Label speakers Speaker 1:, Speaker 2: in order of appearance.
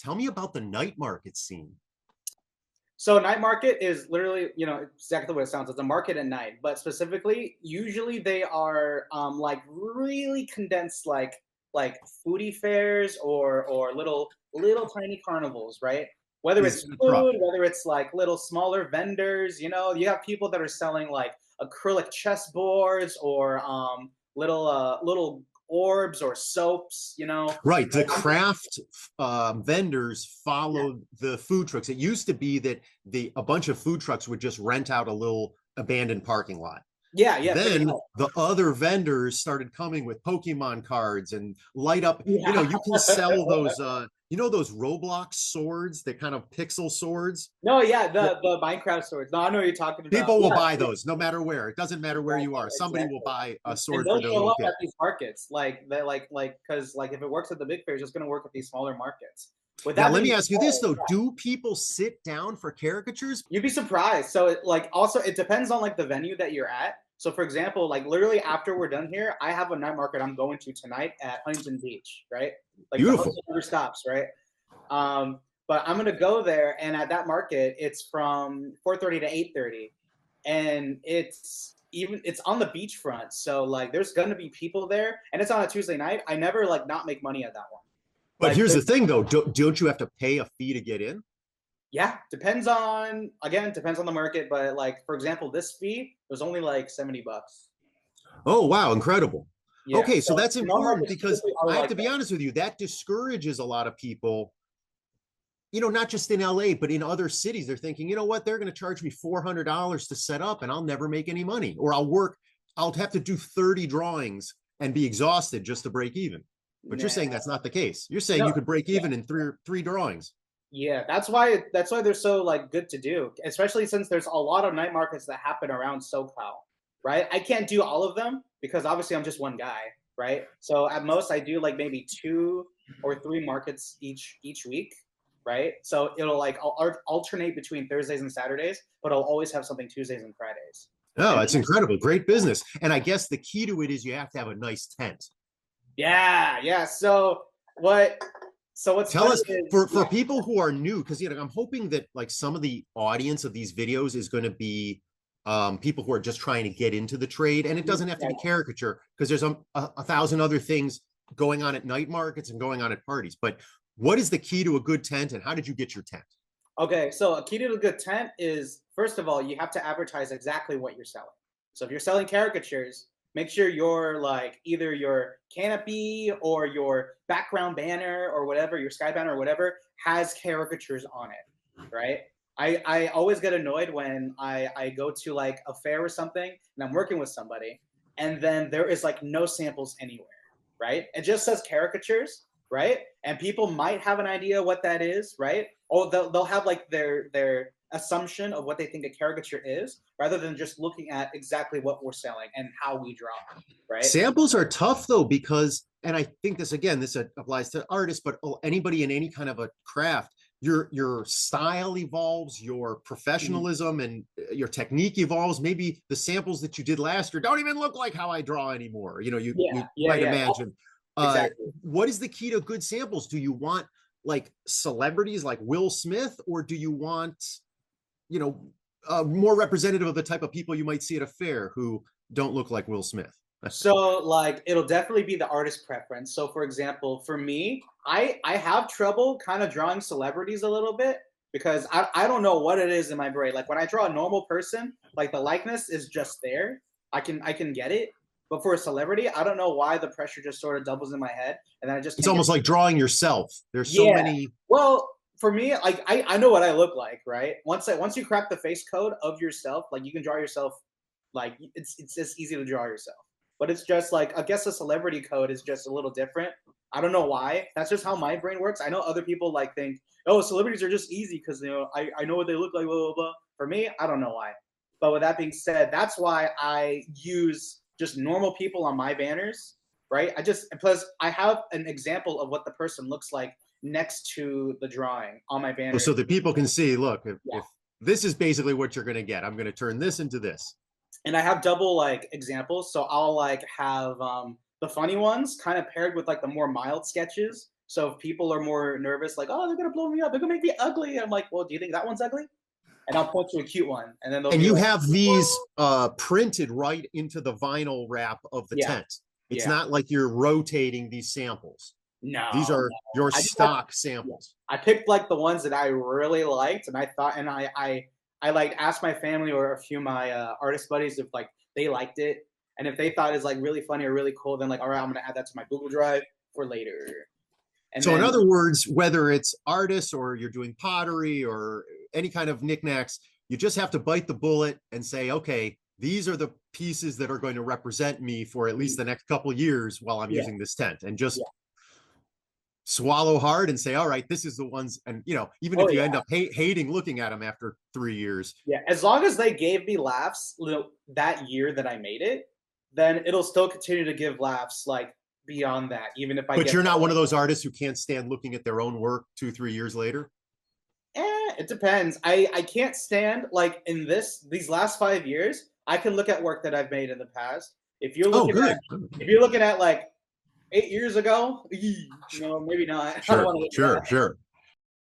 Speaker 1: Tell me about the night market scene.
Speaker 2: So night market is literally, exactly what it sounds. It's a market at night, but specifically, usually they are like really condensed, like foodie fairs or little tiny carnivals, right? Whether
Speaker 1: Is
Speaker 2: it's
Speaker 1: it a truck?
Speaker 2: food, whether it's like little smaller vendors, you have people that are selling like acrylic chessboards or little orbs or soaps,
Speaker 1: Right. The craft vendors followed the food trucks. It used to be that a bunch of food trucks would just rent out a little abandoned parking lot.
Speaker 2: Yeah, pretty
Speaker 1: Then
Speaker 2: much.
Speaker 1: the other vendors started coming with Pokemon cards and light up.
Speaker 2: Yeah.
Speaker 1: You can sell those, those Roblox swords, that kind of pixel swords.
Speaker 2: No, yeah,
Speaker 1: That
Speaker 2: the Minecraft swords. No, I know what you're talking about.
Speaker 1: people will
Speaker 2: Yeah,
Speaker 1: buy those no matter where. It doesn't matter where you
Speaker 2: exactly,
Speaker 1: are. Somebody will
Speaker 2: exactly.
Speaker 1: buy a
Speaker 2: And
Speaker 1: sword for
Speaker 2: they'll
Speaker 1: their
Speaker 2: show
Speaker 1: little
Speaker 2: up
Speaker 1: kid.
Speaker 2: at these markets, because if it works at the big fairs, it's going to work at these smaller markets. With
Speaker 1: Now,
Speaker 2: that
Speaker 1: let
Speaker 2: being
Speaker 1: me ask you this
Speaker 2: said,
Speaker 1: though: do people sit down for caricatures?
Speaker 2: you'd be surprised. So also it depends on like the venue that you're at. So for example, like literally after we're done here, I have a night market I'm going to tonight at Huntington Beach, right? Like the
Speaker 1: Beautiful.
Speaker 2: hustle never stops, right? But I'm gonna go there, and at that market, it's from 4:30 to 8:30, and it's on the beachfront, so like there's gonna be people there, and it's on a Tuesday night. I never like not make money at that one.
Speaker 1: But
Speaker 2: Like
Speaker 1: here's the thing, though: don't you have to pay a fee to get in?
Speaker 2: yeah, depends on the market, but like for example, this fee was only like $70.
Speaker 1: Oh, wow, incredible.
Speaker 2: Yeah,
Speaker 1: Okay, so
Speaker 2: so
Speaker 1: that's
Speaker 2: no
Speaker 1: important
Speaker 2: markets
Speaker 1: because
Speaker 2: typically are
Speaker 1: I have
Speaker 2: like
Speaker 1: to be
Speaker 2: that.
Speaker 1: honest with you, that discourages a lot of people, not just in LA, but in other cities. They're thinking, you know what, they're going to charge me $400 to set up and I'll never make any money. Or I'll have to do 30 drawings and be exhausted just to break even. But you're saying
Speaker 2: Nah,
Speaker 1: that's not the case. You're saying
Speaker 2: no,
Speaker 1: you could break
Speaker 2: yeah.
Speaker 1: even in three drawings.
Speaker 2: Yeah, that's why they're so like good to do, especially since there's a lot of night markets that happen around SoCal, right? I can't do all of them because obviously I'm just one guy, right? So at most I do like maybe 2 or 3 markets each week, right? So it'll like I'll alternate between Thursdays and Saturdays, but I'll always have something Tuesdays and Fridays.
Speaker 1: Oh,
Speaker 2: And
Speaker 1: that's incredible. Great business. And I guess the key to it is you have to have a nice tent.
Speaker 2: yeah. So what's
Speaker 1: Tell
Speaker 2: funny
Speaker 1: us,
Speaker 2: is
Speaker 1: for people who are new, because I'm hoping that like some of the audience of these videos is going to be people who are just trying to get into the trade, and it doesn't have to
Speaker 2: yeah,
Speaker 1: be caricature because there's a thousand other things going on at night markets and going on at parties. But what is the key to a good tent, and how did you get your tent?
Speaker 2: okay, so a key to a good tent is first of all, you have to advertise exactly what you're selling. So if you're selling caricatures, make sure your like either your canopy or your background banner or whatever, your sky banner or whatever, has caricatures on it, right? I always get annoyed when I go to like a fair or something and I'm working with somebody and then there is like no samples anywhere, right? It just says caricatures, right? And people might have an idea what that is, right? Or they'll have like their assumption of what they think a caricature is, rather than just looking at exactly what we're selling and how we draw, right?
Speaker 1: Samples are tough though because, and I think this applies to artists, but anybody in any kind of a craft. Your style evolves, your
Speaker 2: Mhm.
Speaker 1: professionalism and your technique evolves. Maybe the samples that you did last year don't even look like how I draw anymore. You
Speaker 2: Yeah, yeah,
Speaker 1: might
Speaker 2: yeah.
Speaker 1: imagine.
Speaker 2: Exactly.
Speaker 1: What is the key to good samples? Do you want like celebrities like Will Smith, or do you want you know more representative of the type of people you might see at a fair who don't look like Will Smith?
Speaker 2: So like it'll definitely be the artist preference. So for example, for me, I have trouble kind of drawing celebrities a little bit because I don't know what it is in my brain. Like when I draw a normal person, like the likeness is just there. I can get it. But for a celebrity, I don't know why the pressure just sort of doubles in my head and then I just
Speaker 1: It's
Speaker 2: can't get.
Speaker 1: almost like drawing yourself. There's so
Speaker 2: Yeah.
Speaker 1: many.
Speaker 2: Well, for me, like I know what I look like, right? Once you crack the face code of yourself, like you can draw yourself like it's just easy to draw yourself. But it's just like I guess the celebrity code is just a little different. I don't know why. That's just how my brain works. I know other people like think, oh, celebrities are just easy because I know what they look like, blah blah blah. For me, I don't know why. But with that being said, that's why I use just normal people on my banners, right? Plus I have an example of what the person looks like next to the drawing on my banner.
Speaker 1: So that people can see, look,
Speaker 2: Yeah.
Speaker 1: if this is basically what you're going to get, I'm going to turn this into this.
Speaker 2: And I have double like examples. So I'll like have the funny ones kind of paired with like the more mild sketches. So if people are more nervous, like, oh, they're gonna blow me up, they're gonna make me ugly. I'm like, well, do you think that one's ugly? And I'll point to a cute one, and then they'll
Speaker 1: And
Speaker 2: be
Speaker 1: you
Speaker 2: like,
Speaker 1: have these printed right into the vinyl wrap of the
Speaker 2: yeah,
Speaker 1: tent. It's
Speaker 2: yeah,
Speaker 1: not like you're rotating these samples. These
Speaker 2: no,
Speaker 1: are
Speaker 2: no.
Speaker 1: your
Speaker 2: I just have,
Speaker 1: stock
Speaker 2: yeah.
Speaker 1: samples.
Speaker 2: I picked like the ones that I really liked, and I thought, and I like asked my family or a few of my artist buddies if like they liked it, and if they thought it's like really funny or really cool, then like, all right, I'm gonna add that to my Google Drive for later. And
Speaker 1: So in
Speaker 2: then
Speaker 1: other words, whether it's artists or you're doing pottery or any kind of knickknacks, you just have to bite the bullet and say, okay, these are the pieces that are going to represent me for at least the next couple of years while I'm
Speaker 2: yeah,
Speaker 1: using this tent, and just
Speaker 2: yeah,
Speaker 1: swallow hard and say, all right, this is the ones. And, you know, even
Speaker 2: oh
Speaker 1: if you
Speaker 2: yeah,
Speaker 1: end up hating looking at them after 3 years.
Speaker 2: yeah. As long as they gave me laughs that year that I made it, then it'll still continue to give laughs like beyond that, even if I
Speaker 1: But
Speaker 2: get
Speaker 1: you're not one of those artists who can't stand looking at their own work 2, 3 years later.
Speaker 2: It depends. I can't stand like in these last 5 years. I can look at work that I've made in the past. If you're
Speaker 1: Oh,
Speaker 2: looking
Speaker 1: good.
Speaker 2: at if you're looking at like 8 years ago, no, maybe not. I don't
Speaker 1: Sure,
Speaker 2: want to look at
Speaker 1: sure,
Speaker 2: that.
Speaker 1: sure.